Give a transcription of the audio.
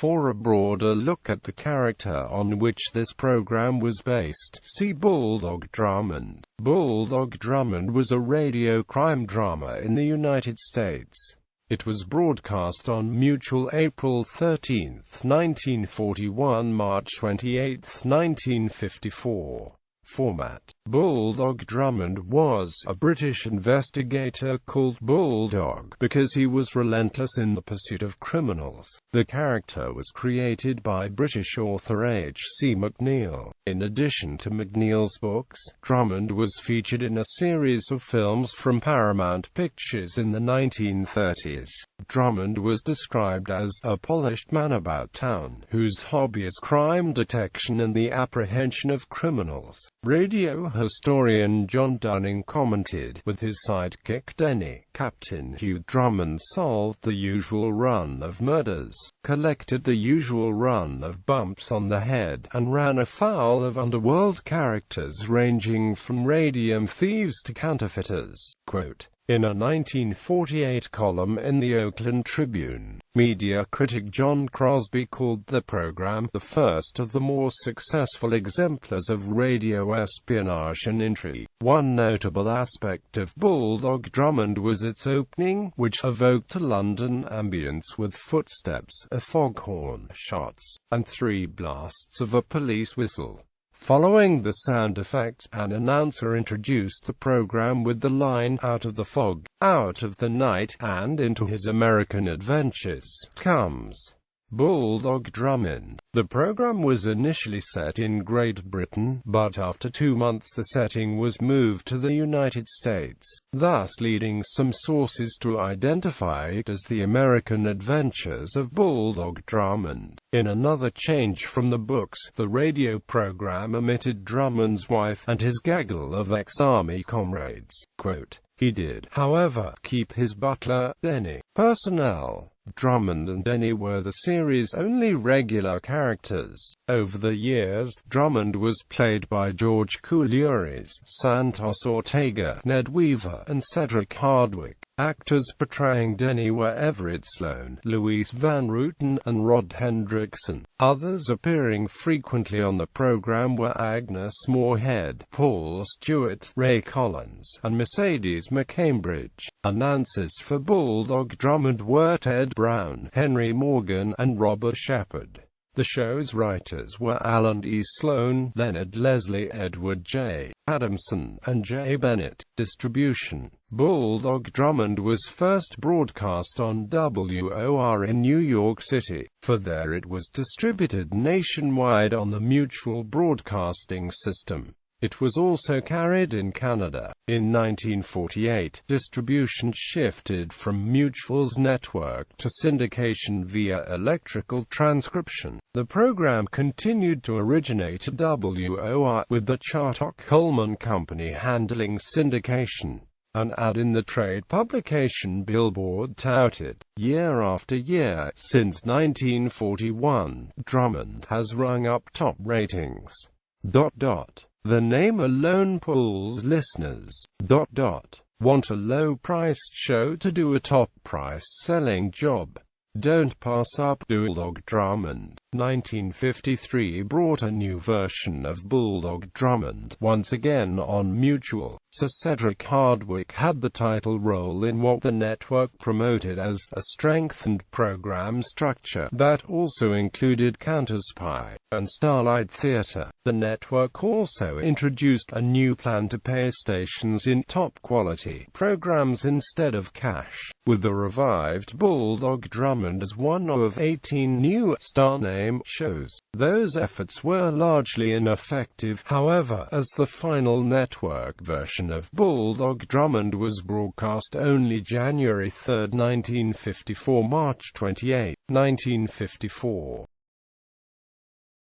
For a broader look at the character on which this program was based, see Bulldog Drummond. Bulldog Drummond was a radio crime drama in the United States. It was broadcast on Mutual April 13, 1941, March 28, 1954. Format. Bulldog Drummond was a British investigator called Bulldog because he was relentless in the pursuit of criminals. The character was created by British author H. C. McNeill. In addition to McNeill's books, Drummond was featured in a series of films from Paramount Pictures in the 1930s. Drummond was described as a polished man about town, whose hobby is crime detection and the apprehension of criminals. Radio historian John Dunning commented, with his sidekick Denny, Captain Hugh Drummond solved the usual run of murders, collected the usual run of bumps on the head, and ran afoul of underworld characters ranging from radium thieves to counterfeiters. Quote, in a 1948 column in the Oakland Tribune, media critic John Crosby called the program the first of the more successful exemplars of radio espionage and intrigue. One notable aspect of Bulldog Drummond was its opening, which evoked a London ambience with footsteps, a foghorn, shots, and 3 blasts of a police whistle. Following the sound effect, an announcer introduced the program with the line, "Out of the fog, out of the night, and into his American adventures comes Bulldog Drummond." The program was initially set in Great Britain, but after 2 months the setting was moved to the United States, thus leading some sources to identify it as the American Adventures of Bulldog Drummond. In another change from the books, the radio program omitted Drummond's wife and his gaggle of ex-army comrades. Quote, he did, however, keep his butler, Denny. Personnel. Drummond and Denny were the series' only regular characters. Over the years, Drummond was played by George Couliouris, Santos Ortega, Ned Weaver, and Cedric Hardwicke. Actors portraying Denny were Everett Sloane, Louise Van Rooten, and Rod Hendrickson. Others appearing frequently on the program were Agnes Moorehead, Paul Stewart, Ray Collins, and Mercedes McCambridge. Announcers for Bulldog Drummond were Ted Brown, Henry Morgan, and Robert Shepard. The show's writers were Alan E. Sloan, Leonard Leslie, Edward J. Adamson, and J. Bennett. Distribution. Bulldog Drummond was first broadcast on WOR in New York City. For there it was distributed nationwide on the Mutual Broadcasting System. It was also carried in Canada. In 1948, distribution shifted from Mutual's network to syndication via electrical transcription. The program continued to originate at WOR, with the Chartok-Coleman Company handling syndication. An ad in the trade publication Billboard touted, year after year, since 1941, Drummond has rung up top ratings. The name alone pulls listeners. Want a low-priced show to do a top-price selling job? Don't pass up Bulldog Drummond. 1953 brought a new version of Bulldog Drummond, once again on Mutual. Sir Cedric Hardwicke had the title role in what the network promoted as a strengthened program structure that also included Counterspy and Starlight Theatre. The network also introduced a new plan to pay stations in top-quality programs instead of cash, with the revived Bulldog Drummond as one of 18 new star-name shows. Those efforts were largely ineffective, however, as the final network version of Bulldog Drummond was broadcast only January 3, 1954, March 28, 1954.